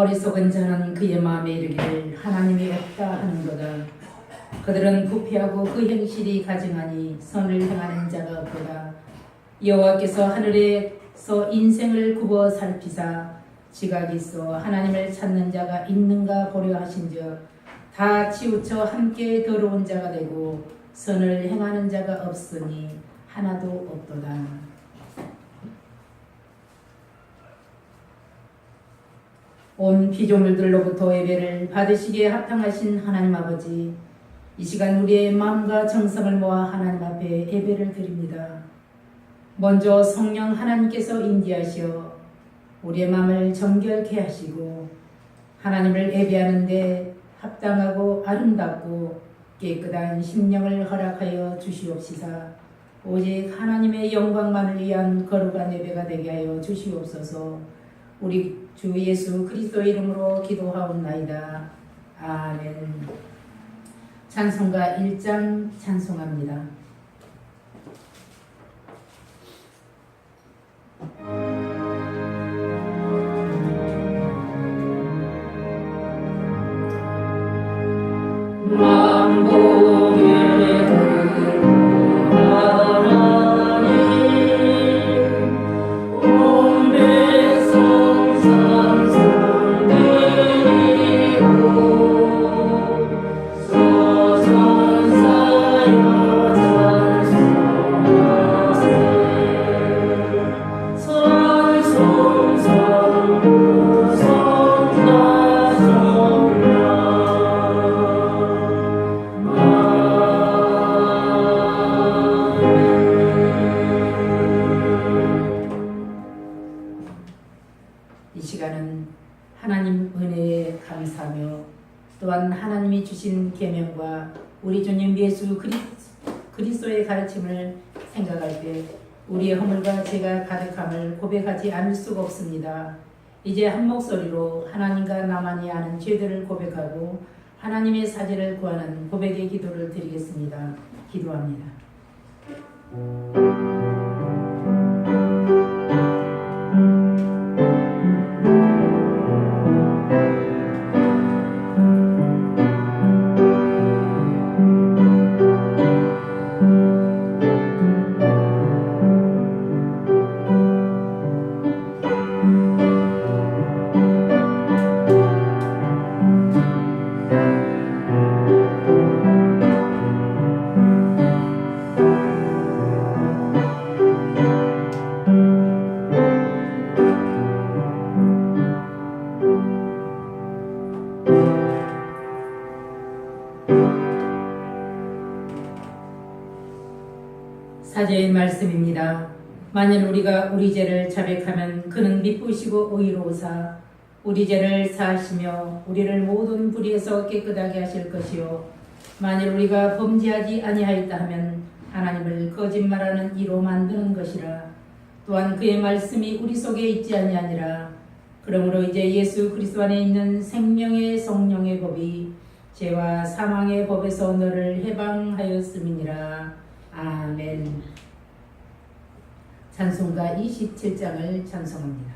어리석은 자는 그의 마음에 이르기를 하나님이 없다 하는 거다. 그들은 부패하고 그 행실이 가증하니 선을 행하는 자가 없도다. 여호와께서 하늘에서 인생을 굽어 살피사 지각이 있어 하나님을 찾는 자가 있는가 보려 하신즉 다 치우쳐 함께 더러운 자가 되고 선을 행하는 자가 없으니 하나도 없도다. 온 피조물들로부터 예배를 받으시기에 합당하신 하나님 아버지, 이 시간 우리의 마음과 정성을 모아 하나님 앞에 예배를 드립니다. 먼저 성령 하나님께서 인도하시어 우리의 마음을 정결케 하시고 하나님을 예배하는데 합당하고 아름답고 깨끗한 심령을 허락하여 주시옵시사. 오직 하나님의 영광만을 위한 거룩한 예배가 되게 하여 주시옵소서. 우리 주 예수 그리스도의 이름으로 기도하옵나이다. 아멘. 찬송가 1장 찬송합니다. 이 시간은 하나님 은혜에 감사하며 또한 하나님이 주신 계명과 우리 주님 예수 그리스도의 가르침을 생각할 때 우리의 허물과 죄가 가득함을 고백하지 않을 수가 없습니다. 이제 한 목소리로 하나님과 나만이 아는 죄들을 고백하고 하나님의 사죄를 구하는 고백의 기도를 드리겠습니다. 기도합니다. 사제의 말씀입니다. 만일 우리가 우리 죄를 자백하면 그는 미쁘시고 의로우사 우리 죄를 사하시며 우리를 모든 불의에서 깨끗하게 하실 것이요 만일 우리가 범죄하지 아니하였다 하면 하나님을 거짓말하는 이로 만드는 것이라. 또한 그의 말씀이 우리 속에 있지 아니하니라. 그러므로 이제 예수 그리스도 안에 있는 생명의 성령의 법이 죄와 사망의 법에서 너를 해방하였음이니라. 아멘. 찬송가 27장을 찬송합니다.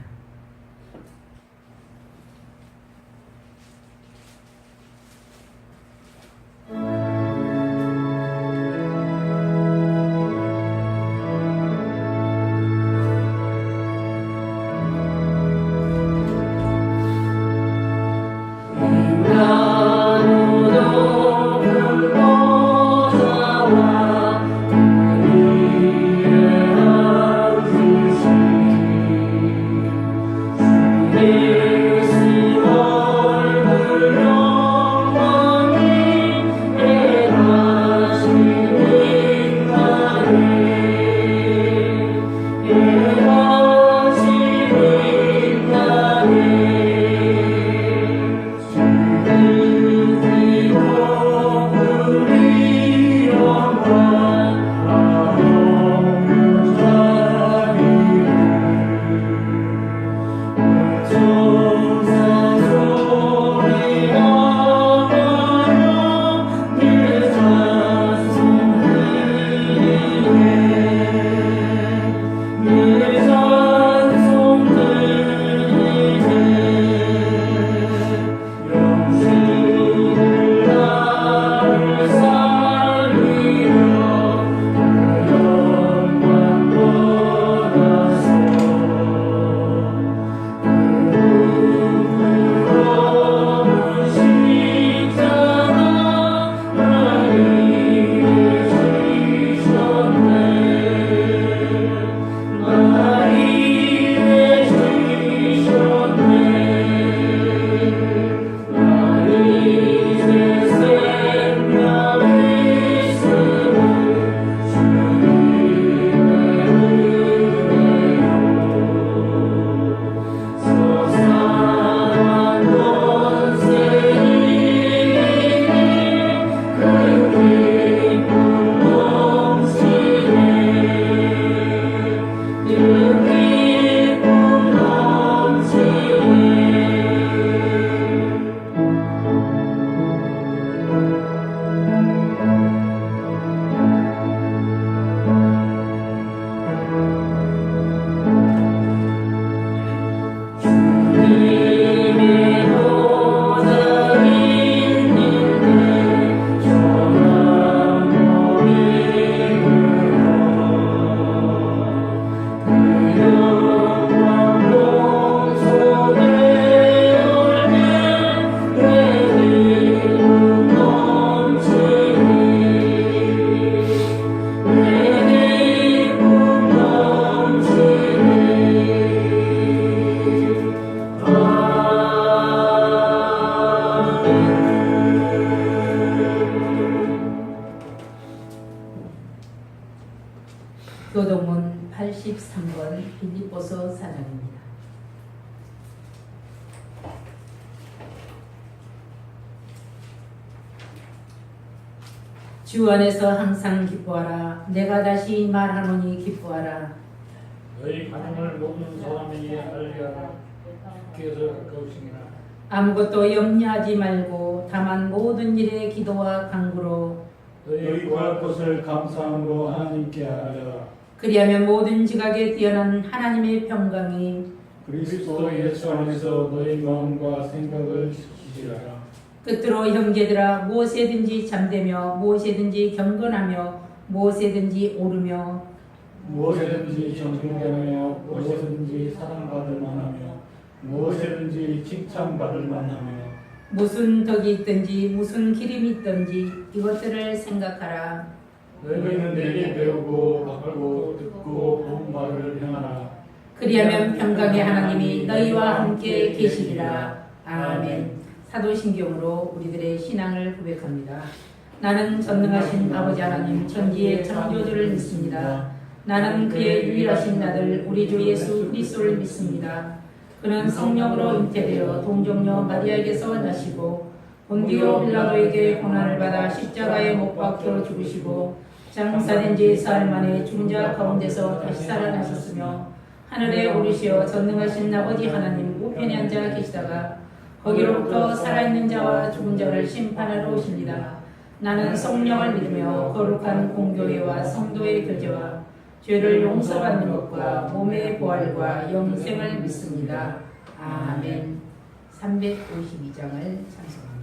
13번 빌립보서 4장입니다. 주 안에서 항상 기뻐하라. 내가 다시 말하노니 기뻐하라. 너희 반응을 모든 사람에게 알게 하라. 주께서 가까우시니라. 아무것도 염려하지 말고 다만 모든 일에 기도와 간구로 너희 구할 것을 감사함으로 하나님께 알려라. 그리하면 모든 지각에 뛰어난 하나님의 평강이 그리스도 예수 안에서 너희 마음과 생각을 지키시라. 끝으로 형제들아 무엇에든지 잠대며 무엇에든지 경건하며 무엇에든지 오르며 무엇에든지 존경하며 무엇에든지 사랑받을 만하며 무엇에든지 칭찬받을 만하며 무슨 덕이 있든지 무슨 기림이 있든지 이것들을 생각하라. 너희는 내게 배우고 받고 듣고 본 바를 행하라. 그리하면 평강의 하나님이 너희와 함께 계시리라. 아멘. 사도신경으로 우리들의 신앙을 고백합니다. 나는 전능하신 아버지 하나님 천지의 창조주를 믿습니다. 나는 그의 유일하신 아들 우리 주 예수 그리스도를 믿습니다. 그는 성령으로 잉태되어 동정녀 마리아에게서 나시고 본디오 빌라도에게 고난을 받아 십자가에 못 박혀 죽으시고 장사된 지 사흘 만에 죽은 자 가운데서 다시 살아나셨으며 하늘에 오르시어 전능하신 아버지 하나님 우편에 앉아 계시다가 거기로부터 살아있는 자와 죽은 자를 심판하러 오십니다. 나는 성령을 믿으며 거룩한 공교회와 성도의 교제와 죄를 용서받는 것과 몸의 부활과 영생을 믿습니다. 아멘. 352장을 찬송합니다.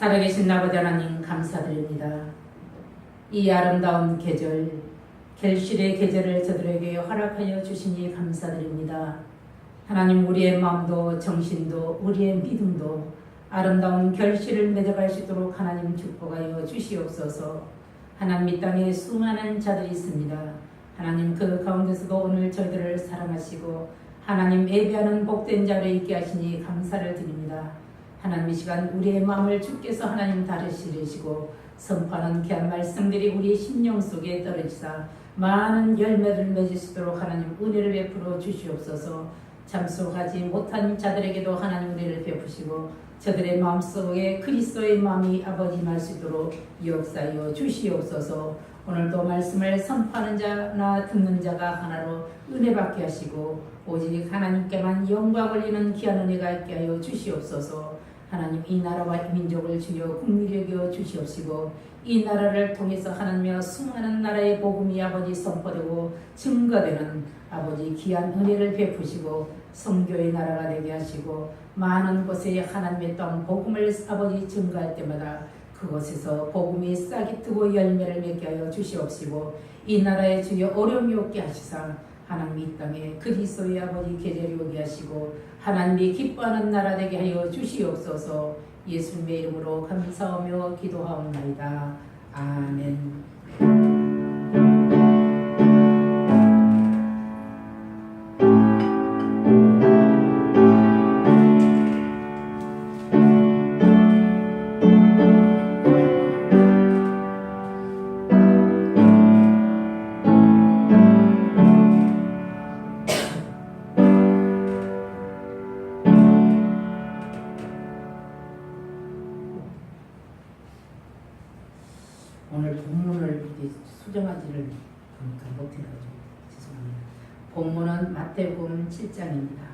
살아계신 아버지 하나님 감사드립니다. 이 아름다운 계절, 결실의 계절을 저들에게 허락하여 주시니 감사드립니다. 하나님, 우리의 마음도 정신도 우리의 믿음도 아름다운 결실을 맺어갈 수 있도록 하나님 축복하여 주시옵소서. 하나님 이 땅에 수많은 자들이 있습니다. 하나님 그 가운데서도 오늘 저희들을 사랑하시고 하나님 예배하는 복된 자리에 있게 하시니 감사를 드립니다. 하나님 이 시간 우리의 마음을 주께서 하나님 다루시려시고 선포하는 귀한 말씀들이 우리 심령 속에 떨어지사 많은 열매를 맺을 수 있도록 하나님 은혜를 베풀어 주시옵소서. 참석하지 못한 자들에게도 하나님 은혜를 베푸시고 저들의 마음속에 그리스도의 마음이 아버지 말 수 있도록 역사하여 주시옵소서. 오늘도 말씀을 선포하는 자나 듣는 자가 하나로 은혜 받게 하시고 오직 하나님께만 영광 올리는 귀한 은혜가 있게 하여 주시옵소서. 하나님 이 나라와 이 민족을 주여 국리를 여겨 주시옵시고 이 나라를 통해서 하나님의 수많은 나라의 복음이 아버지 선포되고 증거되는 아버지 귀한 은혜를 베푸시고 성교의 나라가 되게 하시고 많은 곳에 하나님의 땅 복음을 아버지 증거할 때마다 그곳에서 복음이 싹이 트고 열매를 맺게 하여 주시옵시고 이 나라에 주여 어려움이 없게 하시사 하나님 이 땅에 그리스도의 아버지 계절이 오게 하시고 하나님이 기뻐하는 나라 되게 하여 주시옵소서. 예수님의 이름으로 감사하며 기도하옵나이다. 아멘. 오늘 본문을 수정하지를 보니까 못해가지고 죄송합니다. 본문은 마태복음 7장입니다.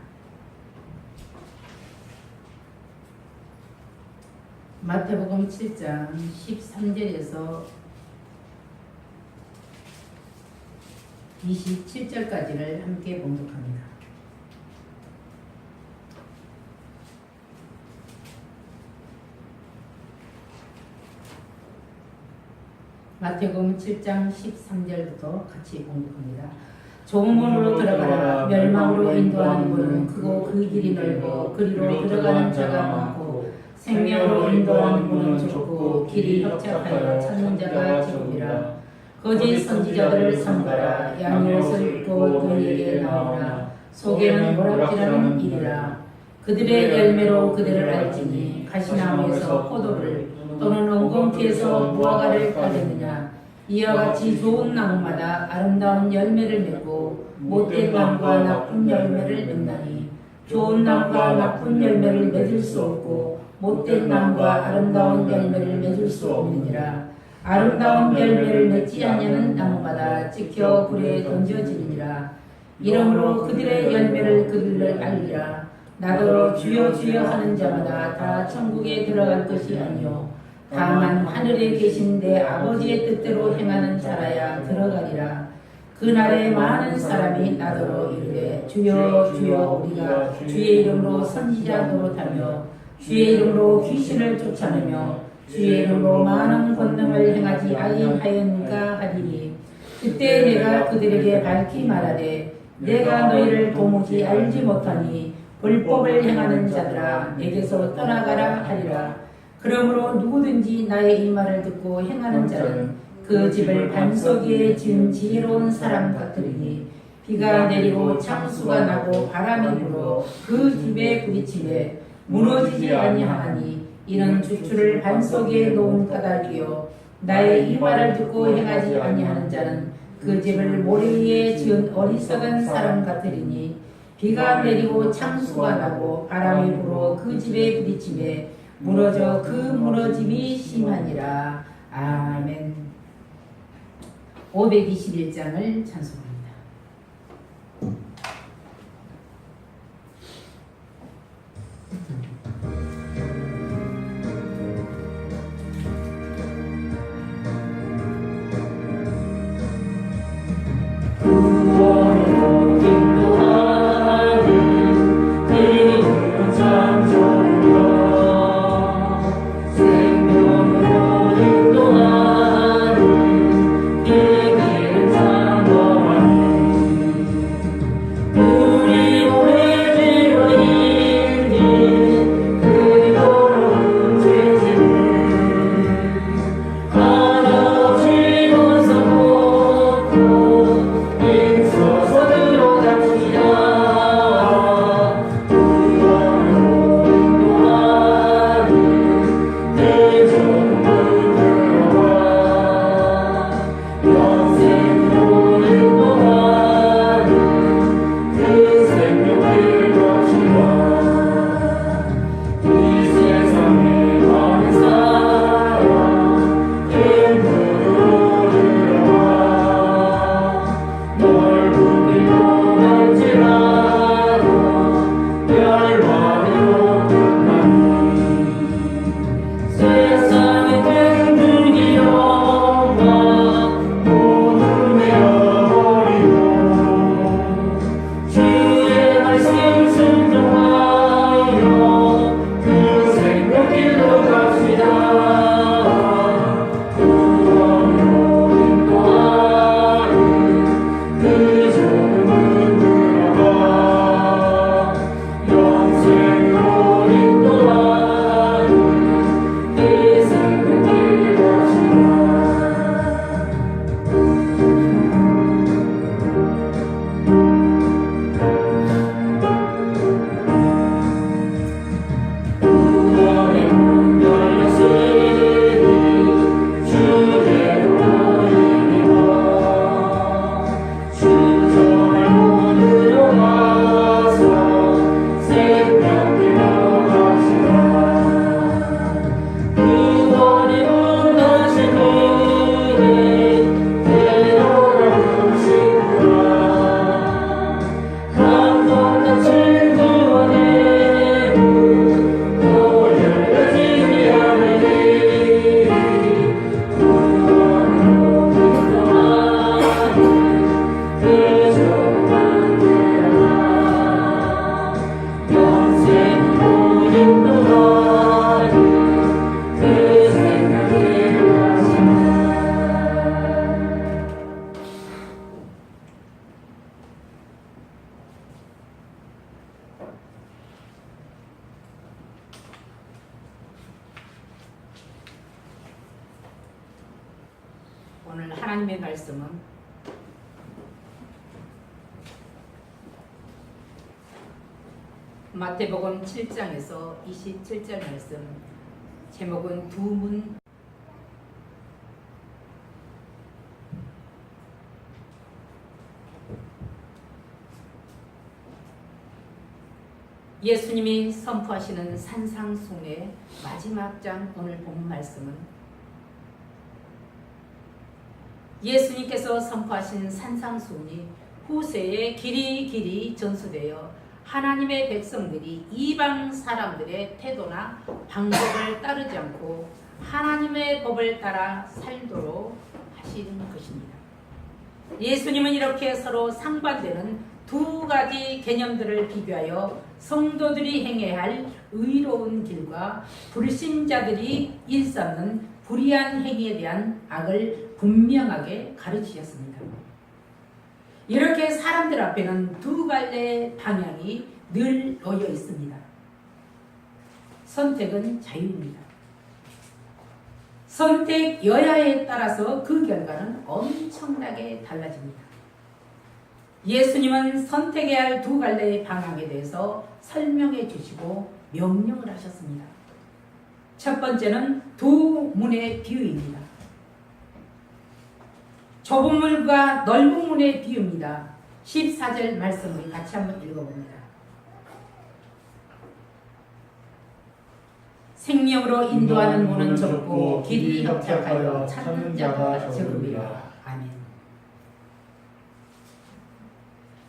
마태복음 7장 13절에서 27절까지를 함께 봉독합니다. 마태복음 7장 13절부터 같이 봉독합니다. 좁은 문으로 들어가라. 멸망으로 인도하는 문은 크고 그 길이 넓고 그리로 들어가는 자가 많고 생명으로 인도하는 문은 좁고 길이 협착하여 찾는 자가 적음이라. 거짓 선지자들을 삼가라. 양의 옷을 입고 너희에게 나오라. 속에는 모락지라는 일이라. 그들의 열매로 그들을 알지니 가시나무에서 포도를 또는 엉겅퀴에서 무화과를 따르느냐. 이와 같이 좋은 나무마다 아름다운 열매를 맺고 못된 나무가 나쁜 열매를 맺나니 좋은 나무가 나쁜 열매를 맺을 수 없고 못된 나무가 아름다운 열매를 맺을 수 없느니라. 아름다운 열매를 맺지 않는 나무마다 찍혀 불에 던져지느니라. 이러므로 그들의 열매를 그들을 알리라. 나더러 주여 주여 하는 자마다 다 천국에 들어갈 것이 아니요 다만 하늘에 계신 내 아버지의 뜻대로 행하는 자라야 들어가리라. 그날에 많은 사람이 나더러 이르되 주여 주여 우리가 주의 이름으로 선지자 노릇하며 주의 이름으로 귀신을 쫓아내며 주의 이름으로 많은 권능을 행하지 아니하였는가 하리니 그때 내가 그들에게 밝히 말하되 내가 너희를 도무지 알지 못하니 불법을 행하는 자들아 내게서 떠나가라 하리라. 그러므로 누구든지 나의 이 말을 듣고 행하는 자는 그 집을 반석 위에 지은 지혜로운 사람 같으리니 비가 내리고 창수가 나고 바람이 불어 그 집에 부딪히매 무너지지 아니하나니 이는 주추를 반석 위에 놓은 까닭이요 나의 이 말을 듣고 행하지 아니하는 자는 그 집을 모래 위에 지은 어리석은 사람 같으리니 비가 내리고 창수가 나고 바람이 불어 그 집에 부딪히매 무너져 그 무너짐이 심하니라. 아멘. 521장을 찬송합니다. 생명으로 인도하는 그 길을 오늘 하나님의 말씀은 마태복음 7장에서 27절 말씀, 제목은 두 문. 예수님이 선포하시는 산상순의 마지막 장, 오늘 본 말씀은 예수님께서 선포하신 산상순이 후세에 길이 전수되어 하나님의 백성들이 이방 사람들의 태도나 방법을 따르지 않고 하나님의 법을 따라 살도록 하시는 것입니다. 예수님은 이렇게 서로 상반되는 두 가지 개념들을 비교하여 성도들이 행해야 할 의로운 길과 불신자들이 일삼는 불의한 행위에 대한 악을 분명하게 가르치셨습니다. 이렇게 사람들 앞에는 두 갈래의 방향이 늘 놓여 있습니다. 선택은 자유입니다. 선택 여야에 따라서 그 결과는 엄청나게 달라집니다. 예수님은 선택해야 할 두 갈래의 방향에 대해서 설명해 주시고 명령을 하셨습니다. 첫 번째는 두 문의 비유입니다. 좁은 문과 넓은 문의 비유입니다. 14절 말씀을 같이 한번 읽어봅니다. 생명으로 인도하는 문은 좁고 길이 협착하여 찾는 자가 적음이라. 아멘.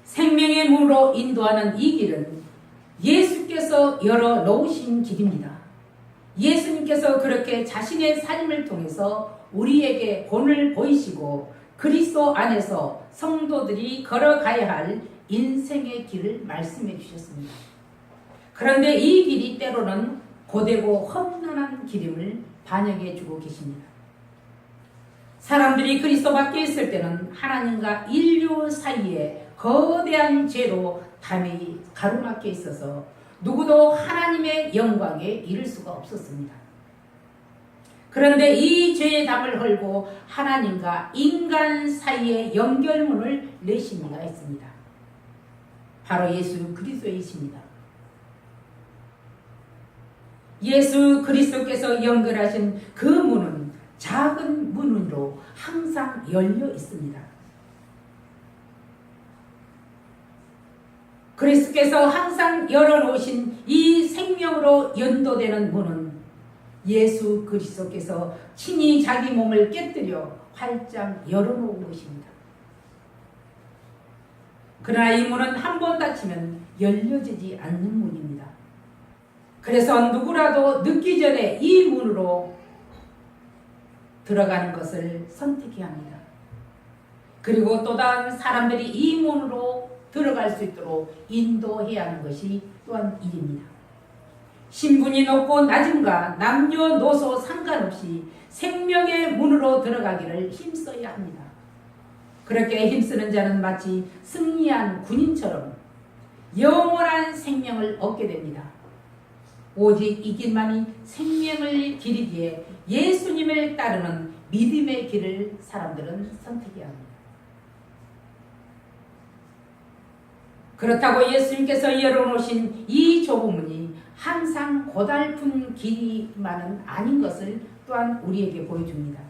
생명의 문으로 인도하는 이 길은 예수께서 열어 놓으신 길입니다. 예수님께서 그렇게 자신의 삶을 통해서 우리에게 본을 보이시고 그리스도 안에서 성도들이 걸어가야 할 인생의 길을 말씀해 주셨습니다. 그런데 이 길이 때로는 고되고 험난한 길임을 반영해 주고 계십니다. 사람들이 그리스도 밖에 있을 때는 하나님과 인류 사이에 거대한 죄로 담이 가로막혀 있어서 누구도 하나님의 영광에 이를 수가 없었습니다. 그런데 이 죄의 담을 헐고 하나님과 인간 사이의 연결문을 내신 이가 있습니다. 바로 예수 그리스도이십니다. 예수 그리스도께서 연결하신 그 문은 작은 문으로 항상 열려 있습니다. 그리스도께서 항상 열어놓으신 이 생명으로 연도되는 문은 예수 그리스도께서 친히 자기 몸을 깨뜨려 활짝 열어놓은 것입니다. 그러나 이 문은 한 번 닫히면 열려지지 않는 문입니다. 그래서 누구라도 늦기 전에 이 문으로 들어가는 것을 선택해야 합니다. 그리고 또 다른 사람들이 이 문으로 들어갈 수 있도록 인도해야 하는 것이 또한 일입니다. 신분이 높고 낮음과 남녀노소 상관없이 생명의 문으로 들어가기를 힘써야 합니다. 그렇게 힘쓰는 자는 마치 승리한 군인처럼 영원한 생명을 얻게 됩니다. 오직 이 길만이 생명을 길이기에 예수님을 따르는 믿음의 길을 사람들은 선택해야 합니다. 그렇다고 예수님께서 열어놓으신 이 좁은 문이 항상 고달픈 길이만은 아닌 것을 또한 우리에게 보여줍니다.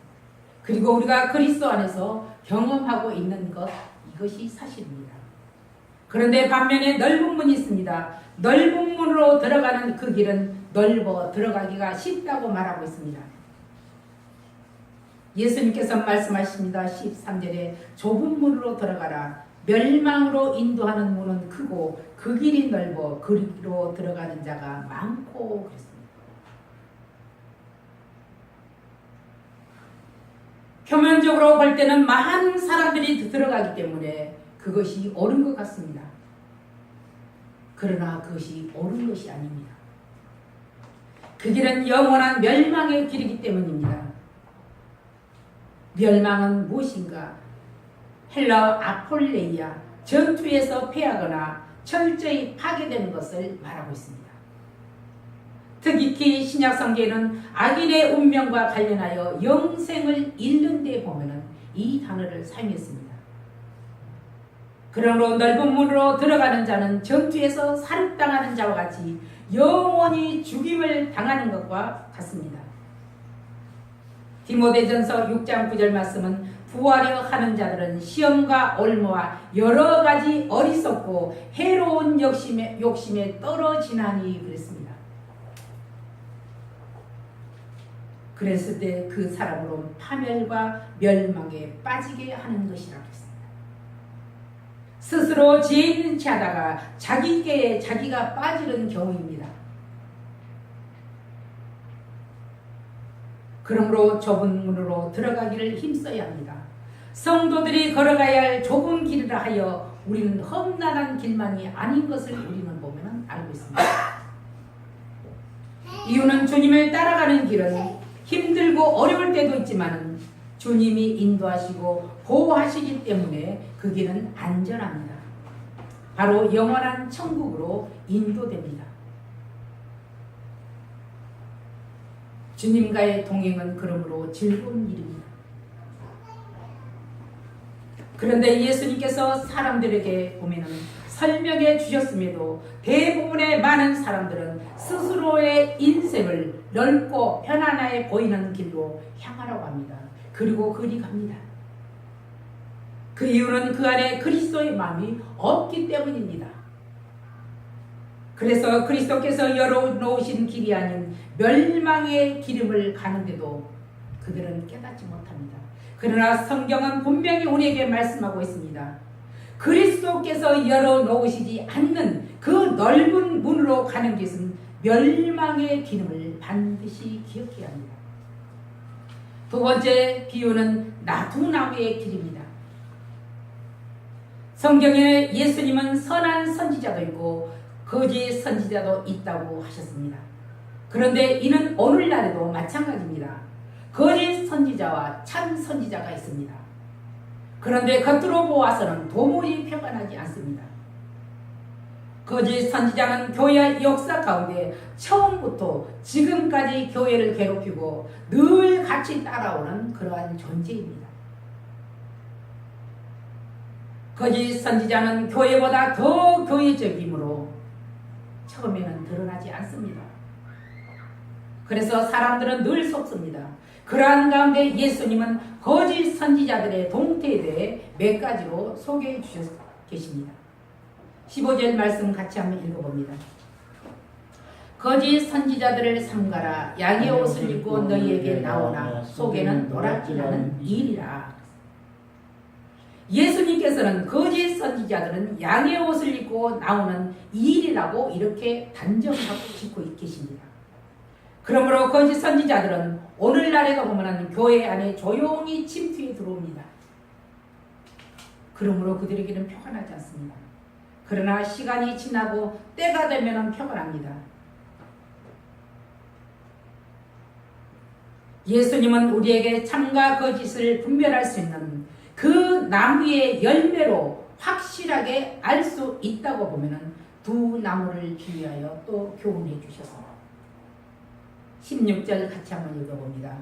그리고 우리가 그리스도 안에서 경험하고 있는 것, 이것이 사실입니다. 그런데 반면에 넓은 문이 있습니다. 넓은 문으로 들어가는 그 길은 넓어 들어가기가 쉽다고 말하고 있습니다. 예수님께서 말씀하십니다. 13절에 좁은 문으로 들어가라. 멸망으로 인도하는 문은 크고 그 길이 넓어 그리로 들어가는 자가 많고 그랬습니다. 표면적으로 볼 때는 많은 사람들이 들어가기 때문에 그것이 옳은 것 같습니다. 그러나 그것이 옳은 것이 아닙니다. 그 길은 영원한 멸망의 길이기 때문입니다. 멸망은 무엇인가? 헬라어 아폴레이아, 전투에서 패하거나 철저히 파괴되는 것을 말하고 있습니다. 특히 신약성경에는 악인의 운명과 관련하여 영생을 잃는 데 보면은 이 단어를 사용했습니다. 그러므로 넓은 문으로 들어가는 자는 전투에서 살육당하는 자와 같이 영원히 죽임을 당하는 것과 같습니다. 디모데전서 6장 9절 말씀은 부하려 하는 자들은 시험과 올무와 여러 가지 어리석고 해로운 욕심에 떨어지나니 그랬습니다. 그랬을 때 그 사람으로 파멸과 멸망에 빠지게 하는 것이라고 했습니다. 스스로 지혜 있는 채 하다가 자기께 자기가 빠지는 경우입니다. 그러므로 좁은 문으로 들어가기를 힘써야 합니다. 성도들이 걸어가야 할 좁은 길이라 하여 우리는 험난한 길만이 아닌 것을 우리는 보면 알고 있습니다. 이유는 주님을 따라가는 길은 힘들고 어려울 때도 있지만 주님이 인도하시고 보호하시기 때문에 그 길은 안전합니다. 바로 영원한 천국으로 인도됩니다. 주님과의 동행은 그러므로 즐거운 일입니다. 그런데 예수님께서 사람들에게 보면은 설명해 주셨음에도 대부분의 많은 사람들은 스스로의 인생을 넓고 편안해 보이는 길로 향하라고 합니다. 그리고 그리 갑니다. 그 이유는 그 안에 그리스도의 마음이 없기 때문입니다. 그래서 그리스도께서 열어놓으신 길이 아닌 멸망의 기름을 가는데도 그들은 깨닫지 못합니다. 그러나 성경은 분명히 우리에게 말씀하고 있습니다. 그리스도께서 열어놓으시지 않는 그 넓은 문으로 가는 것은 멸망의 기름을 반드시 기억해야 합니다. 두 번째 비유는 나두나무의 길입니다. 성경에 예수님은 선한 선지자도 있고 거짓 선지자도 있다고 하셨습니다. 그런데 이는 오늘날에도 마찬가지입니다. 거짓 선지자와 참 선지자가 있습니다. 그런데 겉으로 보아서는 도무지 평안하지 않습니다. 거짓 선지자는 교회 역사 가운데 처음부터 지금까지 교회를 괴롭히고 늘 같이 따라오는 그러한 존재입니다. 거짓 선지자는 교회보다 더 교회적이므로 처음에는 드러나지 않습니다. 그래서 사람들은 늘 속습니다. 그러한 가운데 예수님은 거짓 선지자들의 동태에 대해 몇 가지로 소개해 주셔 계십니다. 15절 말씀 같이 한번 읽어봅니다. 거짓 선지자들을 삼가라. 양의 옷을 입고 너희에게 나오나 속에는 노랗지않은 일이라. 예수님께서는 거짓 선지자들은 양의 옷을 입고 나오는 일이라고 이렇게 단정하고 짓고 계십니다. 그러므로 거짓 선지자들은 오늘날에도 보면 교회 안에 조용히 침투해 들어옵니다. 그러므로 그들에게는 평안하지 않습니다. 그러나 시간이 지나고 때가 되면 평안합니다. 예수님은 우리에게 참과 거짓을 분별할 수 있는 그 나무의 열매로 확실하게 알 수 있다고 보면 두 나무를 비유하여 또 교훈해 주셨습니다. 16절 같이 한번 읽어봅니다.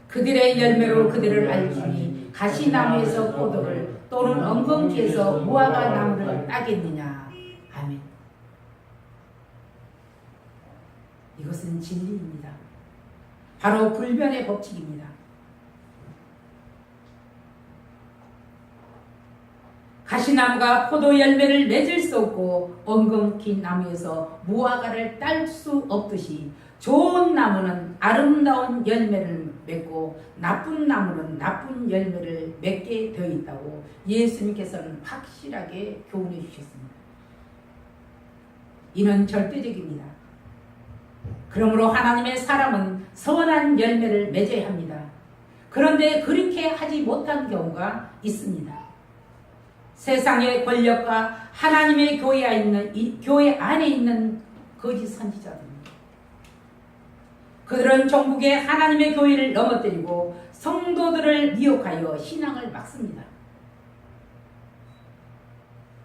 그들의 열매로 그들을 알지니 가시나무에서 포도를 또는 엉겅퀴에서 무화과 나무를 따겠느냐. 아멘. 이것은 진리입니다. 바로 불변의 법칙입니다. 가시나무가 포도 열매를 맺을 수 없고 엉겅퀴 나무에서 무화과를 딸 수 없듯이 좋은 나무는 아름다운 열매를 맺고 나쁜 나무는 나쁜 열매를 맺게 되어 있다고 예수님께서는 확실하게 교훈해 주셨습니다. 이는 절대적입니다. 그러므로 하나님의 사람은 선한 열매를 맺어야 합니다. 그런데 그렇게 하지 못한 경우가 있습니다. 세상의 권력과 하나님의 교회 안에 있는 거짓 선지자들입니다. 그들은 전국의 하나님의 교회를 넘어뜨리고 성도들을 미혹하여 신앙을 막습니다.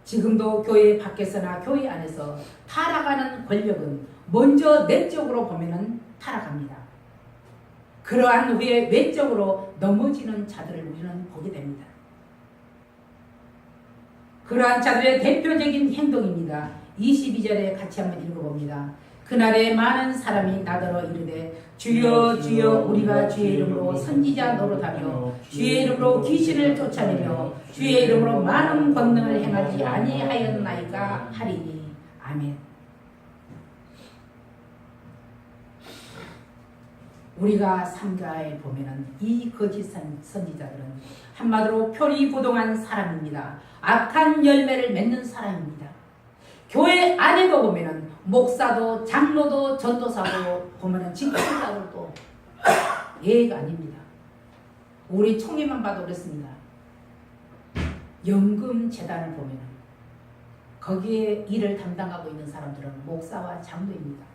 지금도 교회 밖에서나 교회 안에서 타락하는 권력은 먼저 내적으로 보면 타락합니다. 그러한 후에 외적으로 넘어지는 자들을 우리는 보게 됩니다. 그러한 자들의 대표적인 행동입니다. 22절에 같이 한번 읽어봅니다. 그날에 많은 사람이 나더러 이르되 주여 주여 우리가 주의 이름으로 선지자 노릇하며 주의 이름으로 귀신을 쫓아내며 주의 이름으로 많은 권능을 행하지 아니하였나이까 하리니. 아멘. 우리가 삼가에 보면은 이 거짓 선지자들은 한마디로 표리부동한 사람입니다. 악한 열매를 맺는 사람입니다. 교회 안에도 보면은 목사도 장로도 전도사도 보면은 직분자들도 예가 아닙니다. 우리 총회만 봐도 그렇습니다. 연금재단을 보면은 거기에 일을 담당하고 있는 사람들은 목사와 장로입니다.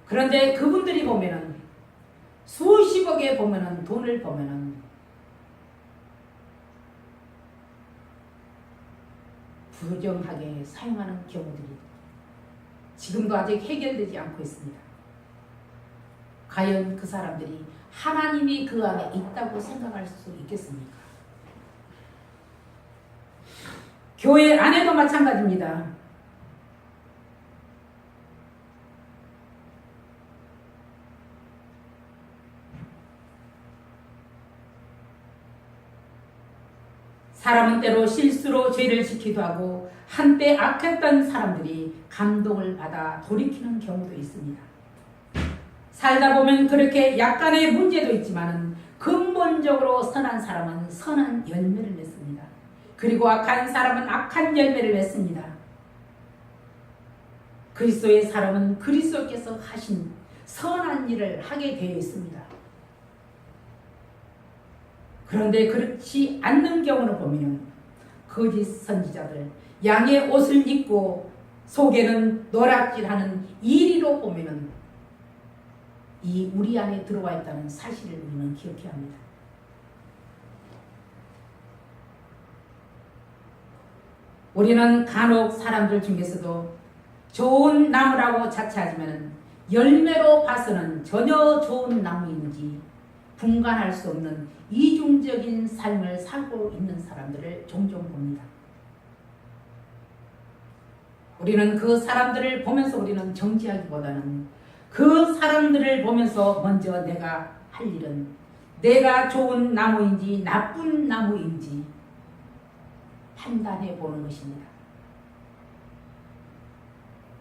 그런데 그분들이 보면은 수십억에 보면은 돈을 보면은 부정하게 사용하는 경우들이 지금도 아직 해결되지 않고 있습니다. 과연 그 사람들이 하나님이 그 안에 있다고 생각할 수 있겠습니까? 교회 안에도 마찬가지입니다. 사람은 때로 실수로 죄를 지키기도 하고 한때 악했던 사람들이 감동을 받아 돌이키는 경우도 있습니다. 살다 보면 그렇게 약간의 문제도 있지만 근본적으로 선한 사람은 선한 열매를 맺습니다. 그리고 악한 사람은 악한 열매를 맺습니다. 그리스도의 사람은 그리스도께서 하신 선한 일을 하게 되어 있습니다. 그런데 그렇지 않는 경우를 보면 거짓 선지자들, 양의 옷을 입고 속에는 노략질하는 이리로 보면 이 우리 안에 들어와 있다는 사실을 우리는 기억해야 합니다. 우리는 간혹 사람들 중에서도 좋은 나무라고 자처하지만 열매로 봐서는 전혀 좋은 나무인지 분간할 수 없는 이중적인 삶을 살고 있는 사람들을 종종 봅니다. 우리는 그 사람들을 보면서 우리는 정지하기보다는 그 사람들을 보면서 먼저 내가 할 일은 내가 좋은 나무인지 나쁜 나무인지 판단해 보는 것입니다.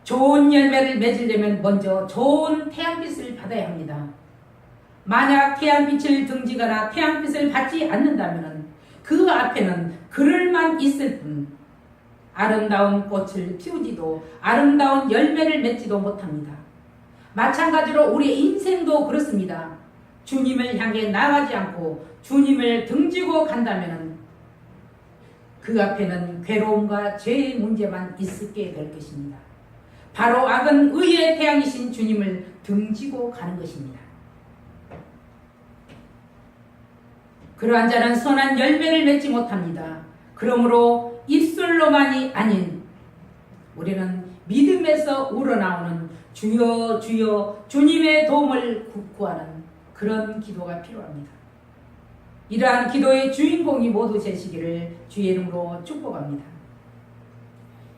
좋은 열매를 맺으려면 먼저 좋은 태양빛을 받아야 합니다. 만약 태양빛을 등지거나 태양빛을 받지 않는다면 그 앞에는 그늘만 있을 뿐 아름다운 꽃을 피우지도 아름다운 열매를 맺지도 못합니다. 마찬가지로 우리의 인생도 그렇습니다. 주님을 향해 나가지 않고 주님을 등지고 간다면 그 앞에는 괴로움과 죄의 문제만 있게 될 것입니다. 바로 악은 의의 태양이신 주님을 등지고 가는 것입니다. 그러한 자는 선한 열매를 맺지 못합니다. 그러므로 입술로만이 아닌 우리는 믿음에서 우러나오는 주여 주여 주님의 도움을 구하는 그런 기도가 필요합니다. 이러한 기도의 주인공이 모두 되시기를 주의 이름으로 축복합니다.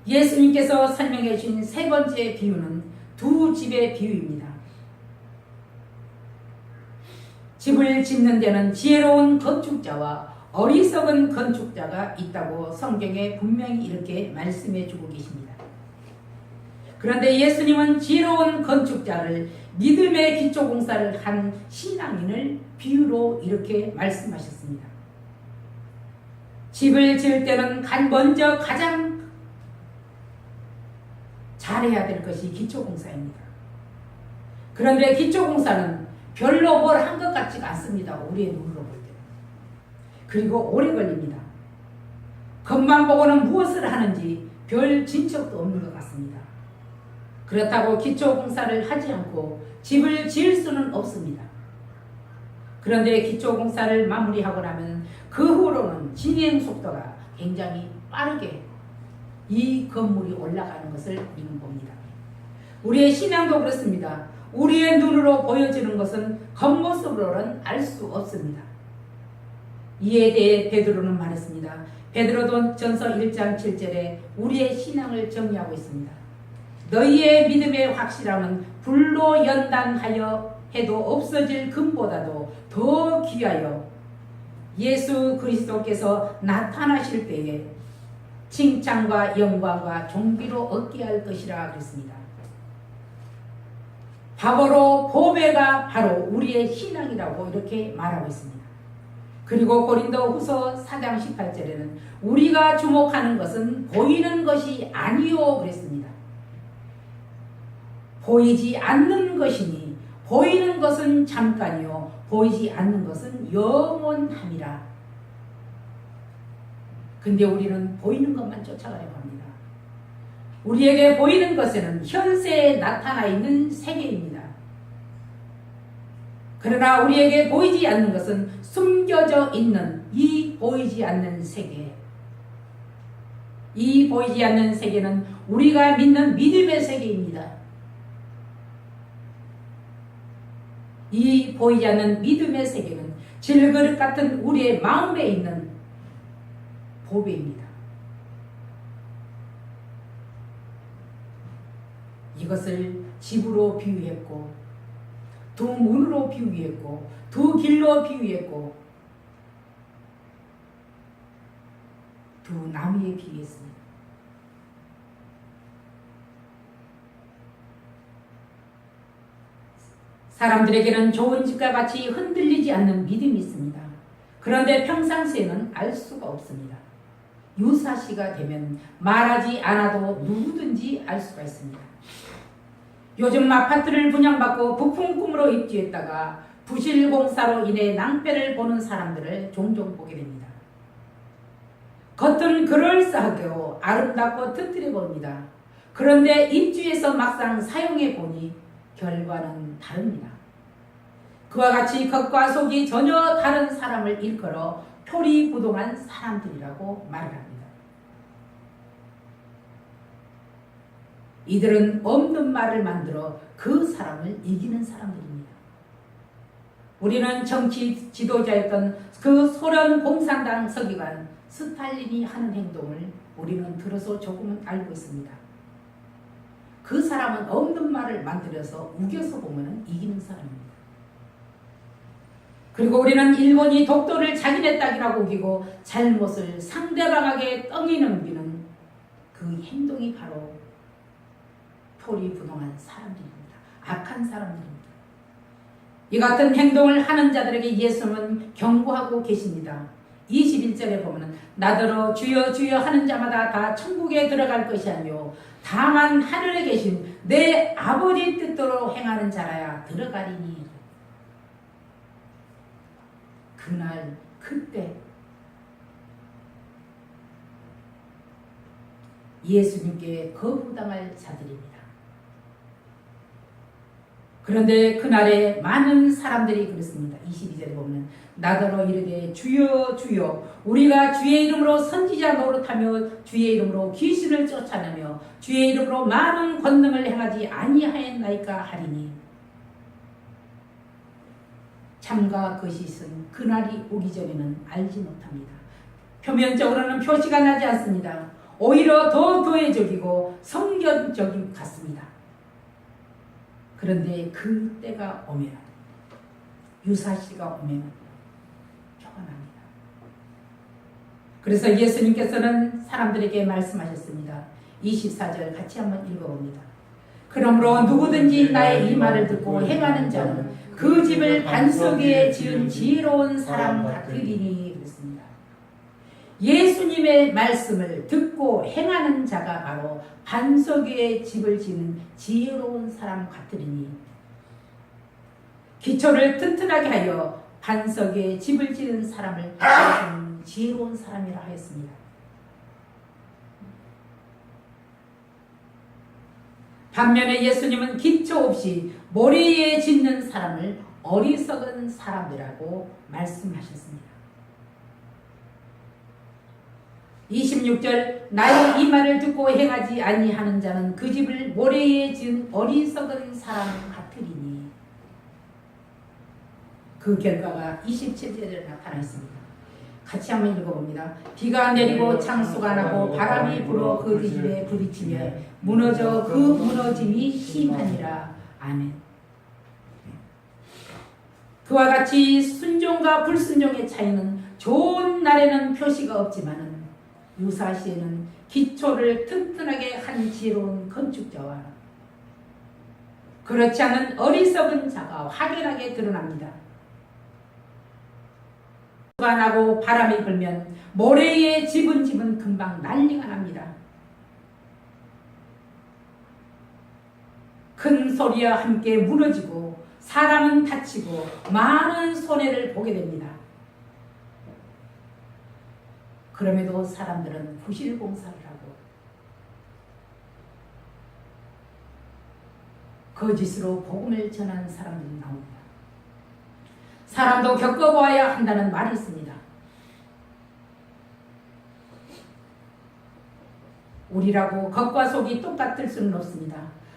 예수님께서 설명해 주신 세 번째 비유는 두 집의 비유입니다. 집을 짓는 데는 지혜로운 건축자와 어리석은 건축자가 있다고 성경에 분명히 이렇게 말씀해 주고 계십니다. 그런데 예수님은 지혜로운 건축자를 믿음의 기초공사를 한 신앙인을 비유로 이렇게 말씀하셨습니다. 집을 지을 때는 먼저 가장 잘해야 될 것이 기초공사입니다. 그런데 기초공사는 별로 뭘 한 것 같지가 않습니다. 우리의 눈으로 볼 때. 그리고 오래 걸립니다. 겉만 보고는 무엇을 하는지 별 진척도 없는 것 같습니다. 그렇다고 기초공사를 하지 않고 집을 지을 수는 없습니다. 그런데 기초공사를 마무리하고 나면 그 후로는 진행 속도가 굉장히 빠르게 이 건물이 올라가는 것을 우리는 봅니다. 우리의 신앙도 그렇습니다. 우리의 눈으로 보여지는 것은 겉모습으로는 알 수 없습니다. 이에 대해 베드로는 말했습니다. 베드로전서 1장 7절에 우리의 신앙을 정리하고 있습니다. 너희의 믿음의 확실함은 불로 연단하여 해도 없어질 금보다도 더 귀하여 예수 그리스도께서 나타나실 때에 칭찬과 영광과 존귀로 얻게 할 것이라 그랬습니다. 바보로 보배가 바로 우리의 신앙이라고 이렇게 말하고 있습니다. 그리고 고린도 후서 4장 18절에는 우리가 주목하는 것은 보이는 것이 아니요 그랬습니다. 보이지 않는 것이니 보이는 것은 잠깐이요 보이지 않는 것은 영원함이라. 근데 우리는 보이는 것만 쫓아가려고 합니다. 우리에게 보이는 것에는 현세에 나타나 있는 세계입니다. 그러나 우리에게 보이지 않는 것은 숨겨져 있는 이 보이지 않는 세계. 이 보이지 않는 세계는 우리가 믿는 믿음의 세계입니다. 이 보이지 않는 믿음의 세계는 질그릇 같은 우리의 마음에 있는 보배입니다. 이것을 집으로 비유했고 두 문으로 비유했고 두 길로 비유했고 두 나무에 비유했습니다. 사람들에게는 좋은 집과 같이 흔들리지 않는 믿음이 있습니다. 그런데 평상시에는 알 수가 없습니다. 유사시가 되면 말하지 않아도 누구든지 알 수가 있습니다. 요즘 아파트를 분양받고 부푼 꿈으로 입주했다가 부실 공사로 인해 낭패를 보는 사람들을 종종 보게 됩니다. 겉은 그럴싸하고 아름답고 튼튼해 보입니다. 그런데 입주해서 막상 사용해 보니 결과는 다릅니다. 그와 같이 겉과 속이 전혀 다른 사람을 일컬어 표리부동한 사람들이라고 말을 합니다. 이들은 없는 말을 만들어 그 사람을 이기는 사람들입니다. 우리는 정치 지도자였던 그 소련 공산당 서기관 스탈린이 하는 행동을 우리는 들어서 조금은 알고 있습니다. 그 사람은 없는 말을 만들어서 우겨서 보면 이기는 사람입니다. 그리고 우리는 일본이 독도를 자기네 땅이라고 우기고 잘못을 상대방에게 떵이 넘기는 그 행동이 바로 표리부동한 사람들입니다. 악한 사람들입니다. 이 같은 행동을 하는 자들에게 예수는 경고하고 계십니다. 21절에 보면 나더러 주여 주여 하는 자마다 다 천국에 들어갈 것이 아니요 다만 하늘에 계신 내 아버지 뜻대로 행하는 자라야 들어가리니. 그날 그때 예수님께 거부당할 자들입니다. 그런데 그날에 많은 사람들이 그랬습니다. 22절에 보면 나더러 이르되 주여 주여 우리가 주의 이름으로 선지자 노릇하며 주의 이름으로 귀신을 쫓아내며 주의 이름으로 많은 권능을 행하지 아니하였나이까 하리니. 참과 거짓은 그날이 오기 전에는 알지 못합니다. 표면적으로는 표시가 나지 않습니다. 오히려 더 교회적이고 성경적인 같습니다. 그런데 그 때가 오면 유사시가 오면 표가 납니다. 그래서 예수님께서는 사람들에게 말씀하셨습니다. 24절 같이 한번 읽어봅니다. 그러므로 누구든지 나의 이 말을 듣고 행하는 자는 그 집을 반석 위에 지은 지혜로운 사람 같으리니 그랬습니다. 예수님의 말씀을 듣고 행하는 자가 바로 반석 위에 집을 지은 지혜로운 사람 같으리니. 기초를 튼튼하게 하여 반석 위에 집을 지은 사람을 지혜로운 사람이라 하였습니다. 반면에 예수님은 기초 없이 모래 위에 짓는 사람을 어리석은 사람이라고 말씀하셨습니다. 26절 나의 이 말을 듣고 행하지 아니하는 자는 그 집을 모래 위에 지은 어리석은 사람 같으리니. 그 결과가 27절에 나타나 있습니다. 같이 한번 읽어봅니다. 비가 내리고 창수가 나고 바람이 불어 그 집에 부딪히며 무너져 그 무너짐이 심하니라. 아멘. 그와 같이 순종과 불순종의 차이는 좋은 날에는 표시가 없지만은 유사시에는 기초를 튼튼하게 한 지혜로운 건축자와 그렇지 않은 어리석은 자가 확연하게 드러납니다. 비가 나고 바람이 불면 모래의 집은 금방 난리가 납니다. 큰 소리와 함께 무너지고 사람은 다치고 많은 손해를 보게 됩니다. 그럼에도 사람들은 부실공사를 하고 거짓으로 복음을 전하는 사람들이 나옵니다. 사람도 겪어보아야 한다는 말이 있습니다. 우리라고 겉과 속이 똑같을 수는 없습니다.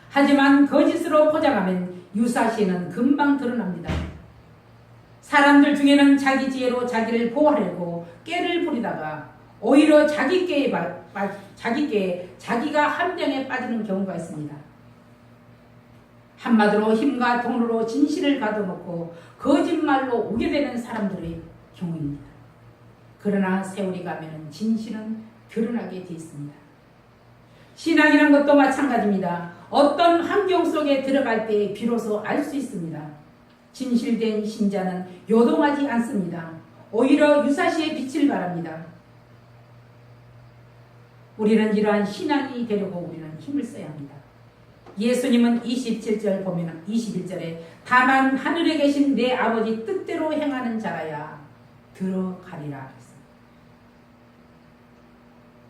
하지만 거짓으로 포장하면 유사시에는 금방 드러납니다. 사람들 중에는 자기 지혜로 자기를 보호하려고 깨를 부리다가 오히려 자기가 함정에 빠지는 경우가 있습니다. 한마디로 힘과 돈으로 진실을 가둬놓고 거짓말로 우겨대는 사람들의 경우입니다. 그러나 세월이 가면 진실은 드러나게 되어 있습니다. 신앙이란 것도 마찬가지입니다. 어떤 환경 속에 들어갈 때 비로소 알 수 있습니다. 진실된 신자는 요동하지 않습니다. 오히려 유사시에 빛을 발합니다. 우리는 이러한 신앙이 되려고 우리는 힘을 써야 합니다. 예수님은 27절 보면 21절에 다만 하늘에 계신 내 아버지 뜻대로 행하는 자라야 들어가리라 했습니다.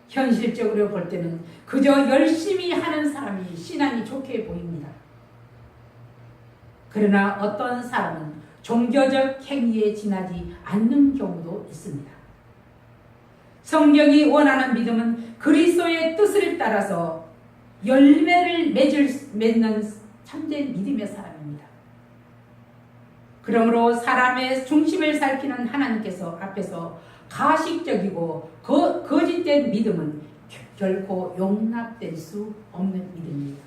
현실적으로 볼 때는 그저 열심히 하는 사람이 신앙이 좋게 보입니다. 그러나 어떤 사람은 종교적 행위에 지나지 않는 경우도 있습니다. 성경이 원하는 믿음은 그리스도의 뜻을 따라서 열매를 맺는 참된 믿음의 사람입니다. 그러므로 사람의 중심을 살피는 하나님께서 앞에서 가식적이고 거짓된 믿음은 결코 용납될 수 없는 믿음입니다.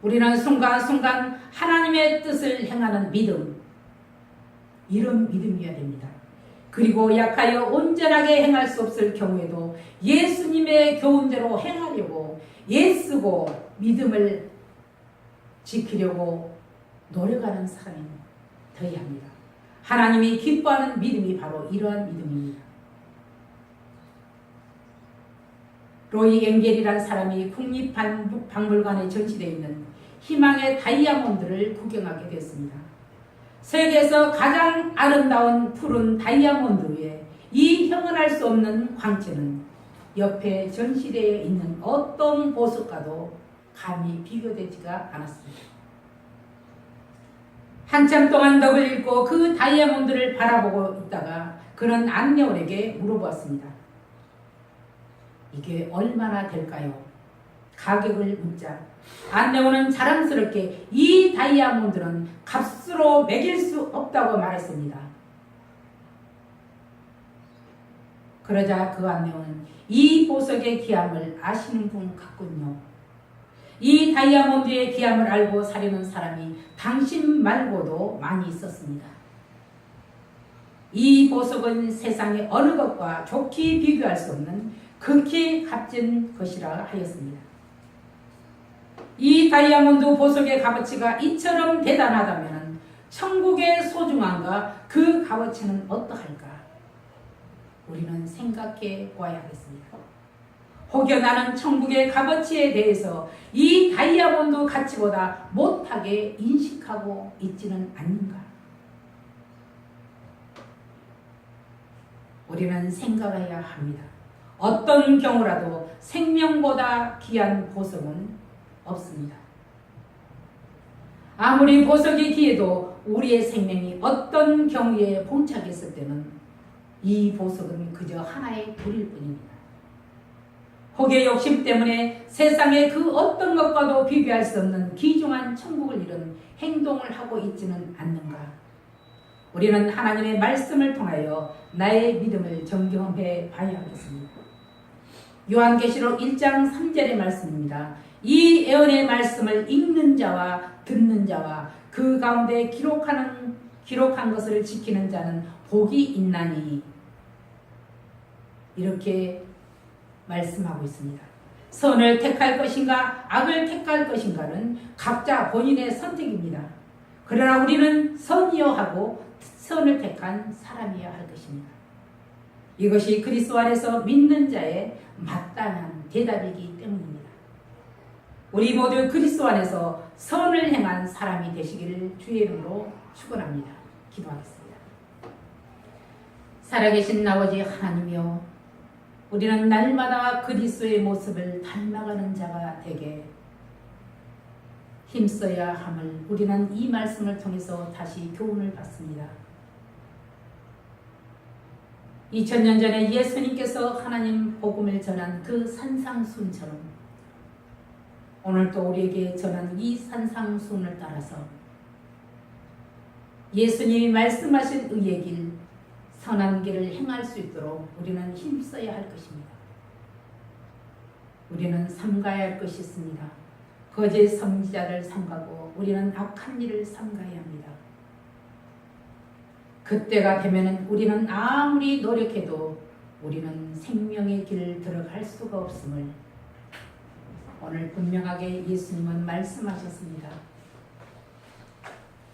우리는 순간순간 하나님의 뜻을 행하는 믿음, 이런 믿음이어야 됩니다. 그리고 약하여 온전하게 행할 수 없을 경우에도 예수님의 교훈대로 행하려고 애쓰고 믿음을 지키려고 노력하는 사람이 되어야 합니다. 하나님이 기뻐하는 믿음이 바로 이러한 믿음입니다. 로이 엥겔이라는 사람이 국립박물관에 전시되어 있는 희망의 다이아몬드를 구경하게 됐습니다. 세계에서 가장 아름다운 푸른 다이아몬드 위에 이 형언할 수 없는 광채는 옆에 전시되어 있는 어떤 보석과도 감히 비교되지가 않았습니다. 한참 동안 넋을 잃고 그 다이아몬드를 바라보고 있다가 그는 안내원에게 물어보았습니다. 이게 얼마나 될까요? 가격을 묻자 안내원은 자랑스럽게 이 다이아몬드는 값으로 매길 수 없다고 말했습니다. 그러자 그 안내원은 이 보석의 귀함을 아시는 분 같군요. 이 다이아몬드의 귀함을 알고 사려는 사람이 당신 말고도 많이 있었습니다. 이 보석은 세상의 어느 것과 좋게 비교할 수 없는 극히 값진 것이라 하였습니다. 이 다이아몬드 보석의 값어치가 이처럼 대단하다면 천국의 소중함과 그 값어치는 어떠할까? 우리는 생각해 보아야 하겠습니다. 혹여 나는 천국의 값어치에 대해서 이 다이아몬드 가치보다 못하게 인식하고 있지는 않는가? 우리는 생각해야 합니다. 어떤 경우라도 생명보다 귀한 보석은 없습니다. 아무리 보석이 귀해도 우리의 생명이 어떤 경우에 봉착했을 때는 이 보석은 그저 하나의 돌일 뿐입니다. 혹의 욕심 때문에 세상의 그 어떤 것과도 비교할 수 없는 귀중한 천국을 이룬 행동을 하고 있지는 않는가? 우리는 하나님의 말씀을 통하여 나의 믿음을 점검해 봐야 하겠습니다. 요한계시록 1장 3절의 말씀입니다. 이 예언의 말씀을 읽는 자와 듣는 자와 그 가운데 기록한 것을 지키는 자는 복이 있나니, 이렇게 말씀하고 있습니다. 선을 택할 것인가 악을 택할 것인가는 각자 본인의 선택입니다. 그러나 우리는 선이여 하고 선을 택한 사람이어야 할 것입니다. 이것이 그리스도 안에서 믿는 자의 마땅한 대답이기 때문입니다. 우리 모두 그리스도 안에서 선을 행한 사람이 되시기를 주의 이름으로 축원합니다. 기도하겠습니다. 살아계신 아버지 하나님이여, 우리는 날마다 그리스도의 모습을 닮아가는 자가 되게 힘써야 함을 우리는 이 말씀을 통해서 다시 교훈을 받습니다. 2000년 전에 예수님께서 하나님 복음을 전한 그 산상순처럼 오늘도 우리에게 전한 이 산상순을 따라서 예수님이 말씀하신 의의 길, 선한 길을 행할 수 있도록 우리는 힘써야 할 것입니다. 우리는 삼가야 할 것이 있습니다. 거짓 선지자를 삼가고 우리는 악한 일을 삼가야 합니다. 그때가 되면 우리는 아무리 노력해도 우리는 생명의 길을 들어갈 수가 없음을 오늘 분명하게 예수님은 말씀하셨습니다.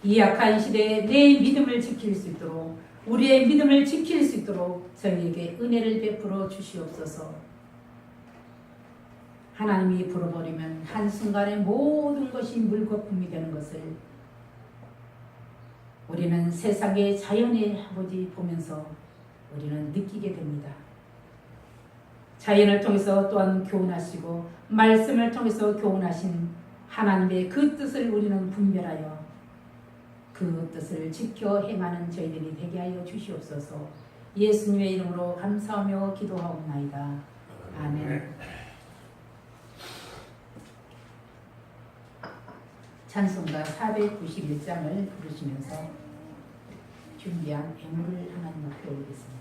이 약한 시대에 내 믿음을 지킬 수 있도록, 우리의 믿음을 지킬 수 있도록 저희에게 은혜를 베풀어 주시옵소서. 하나님이 불어버리면 한순간에 모든 것이 물거품이 되는 것을 우리는 세상의 자연의 아버지 보면서 우리는 느끼게 됩니다. 자연을 통해서 또한 교훈하시고 말씀을 통해서 교훈하신 하나님의 그 뜻을 우리는 분별하여 그 뜻을 지켜 행하는 저희들이 되게 하여 주시옵소서. 예수님의 이름으로 감사하며 기도하옵나이다. 아멘. 찬송가 491장을 부르시면서 준비한 애물을 하나님 앞에 올리겠습니다.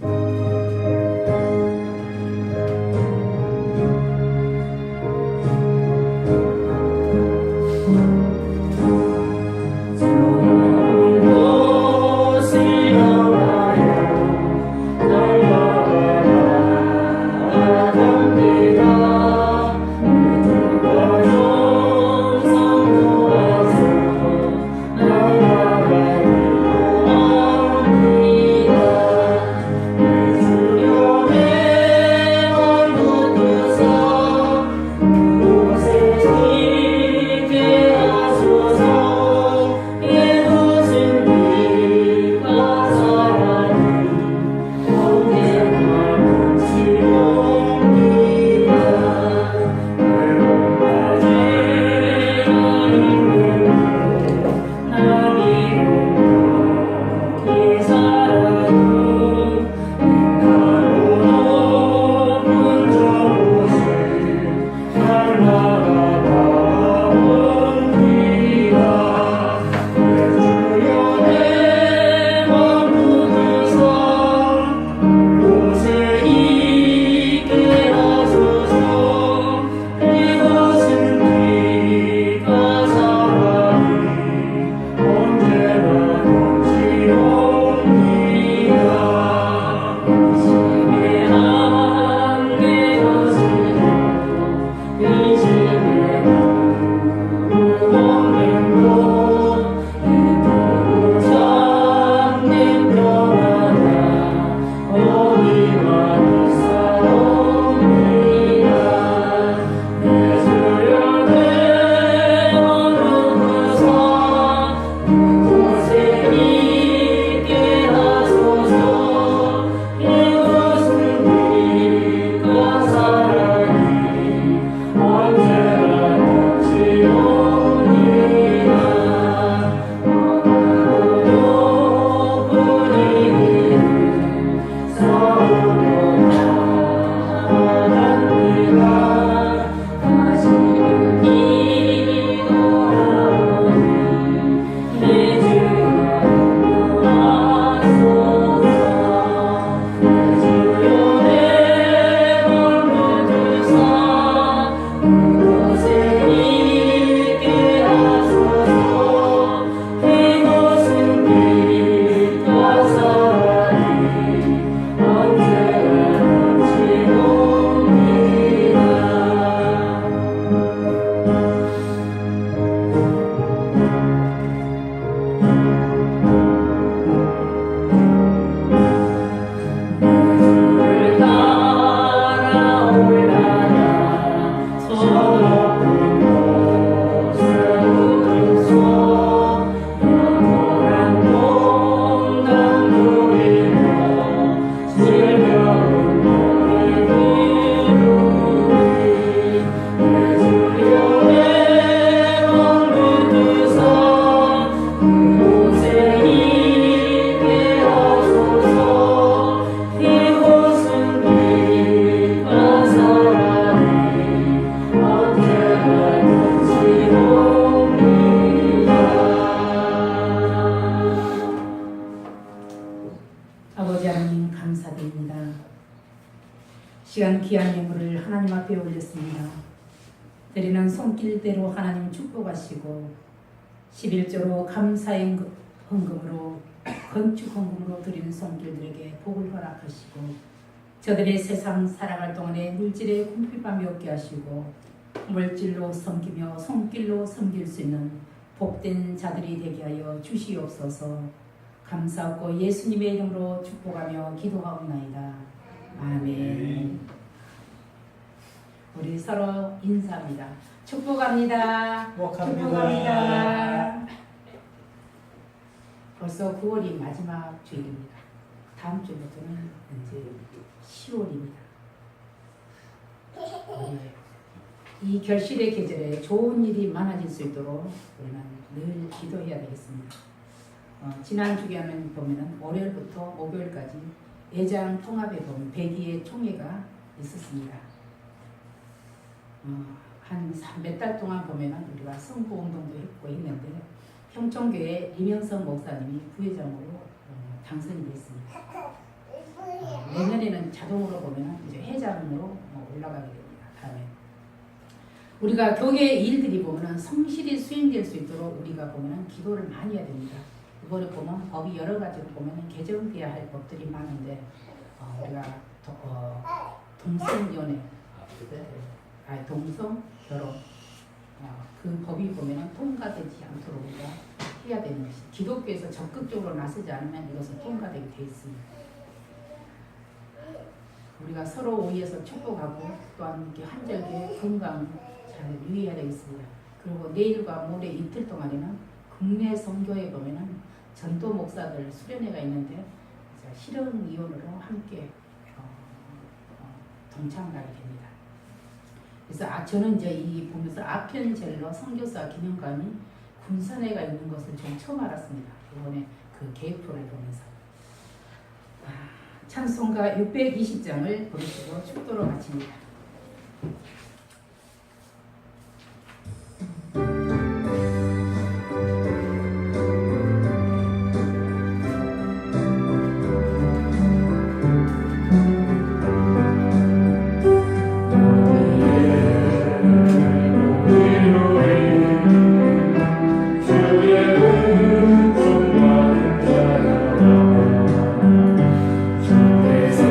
Oh 귀한 예물을 하나님 앞에 올렸습니다. 드리는 손길대로 하나님 축복하시고 11조로 감사의 헌금으로 건축 헌금으로 드리는 손길들에게 복을 허락하시고 저들의 세상 살아갈 동안에 물질의 궁핍함이 없게 하시고 물질로 섬기며 손길로 섬길 수 있는 복된 자들이 되게 하여 주시옵소서. 감사하고 예수님의 이름으로 축복하며 기도하옵나이다. 아멘. 우리 서로 인사합니다. 축복합니다. 축복합니다. 벌써 9월이 마지막 주일입니다. 다음 주부터는 이제 10월입니다. 이 결실의 계절에 좋은 일이 많아질 수 있도록 우리는 늘 기도해야 되겠습니다. 지난 주간에 보면은 월요일부터 목요일까지 예장 통합에 보면 100위의 총회가 있었습니다. 한 몇 달 동안 보면은 우리가 선거 운동도 했고 했는데 평촌교회 이명선 목사님이 부회장으로 당선이 됐습니다. 내년에는 자동으로 보면은 이제 회장으로 올라가게 됩니다. 다음에 우리가 교회 일들이 보면은 성실히 수행될 수 있도록 우리가 보면은 기도를 많이 해야 됩니다. 이번에 보면 법이 여러 가지로 보면은 개정돼야 할 법들이 많은데 우리가 동성연애, 동성 결혼 그 법이 보면은 통과되지 않도록 우리가 해야 되는 것이 기독교에서 적극적으로 나서지 않으면 이것은 통과되게 돼 있습니다. 우리가 서로 오해해서 축복하고 또한 이렇게 한절기에 건강 잘 유의해야 되겠습니다. 그리고 내일과 모레 이틀 동안에는 국내 선교에 보면은 전도 목사들 수련회가 있는데 실험위원으로 함께 동참하게 됩니다. 그래서 저는 이제 이 보면서 아편젤러 선교사 기념관이 군산회가 있는 것을 좀 처음 알았습니다. 이번에 그 계획표를 보면서 찬송가 620장을 부르시고 축도로 마칩니다. 주께서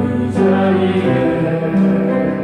이 자리에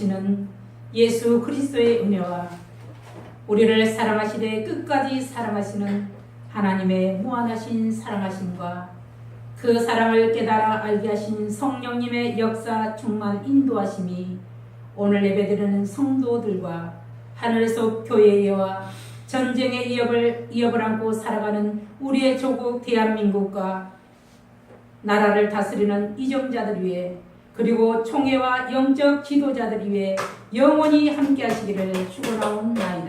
되시는 예수 그리스도의 은혜와 우리를 사랑하시되 끝까지 사랑하시는 하나님의 무한하신 사랑하심과 그 사랑을 깨달아 알게 하신 성령님의 역사 충만 인도하심이 오늘 예배드리는 성도들과 하늘속 교회와 전쟁의 위협을 안고 살아가는 우리의 조국 대한민국과 나라를 다스리는 이정자들 위해 그리고 총회와 영적 지도자들 위해 영원히 함께 하시기를 축원하옵나이다.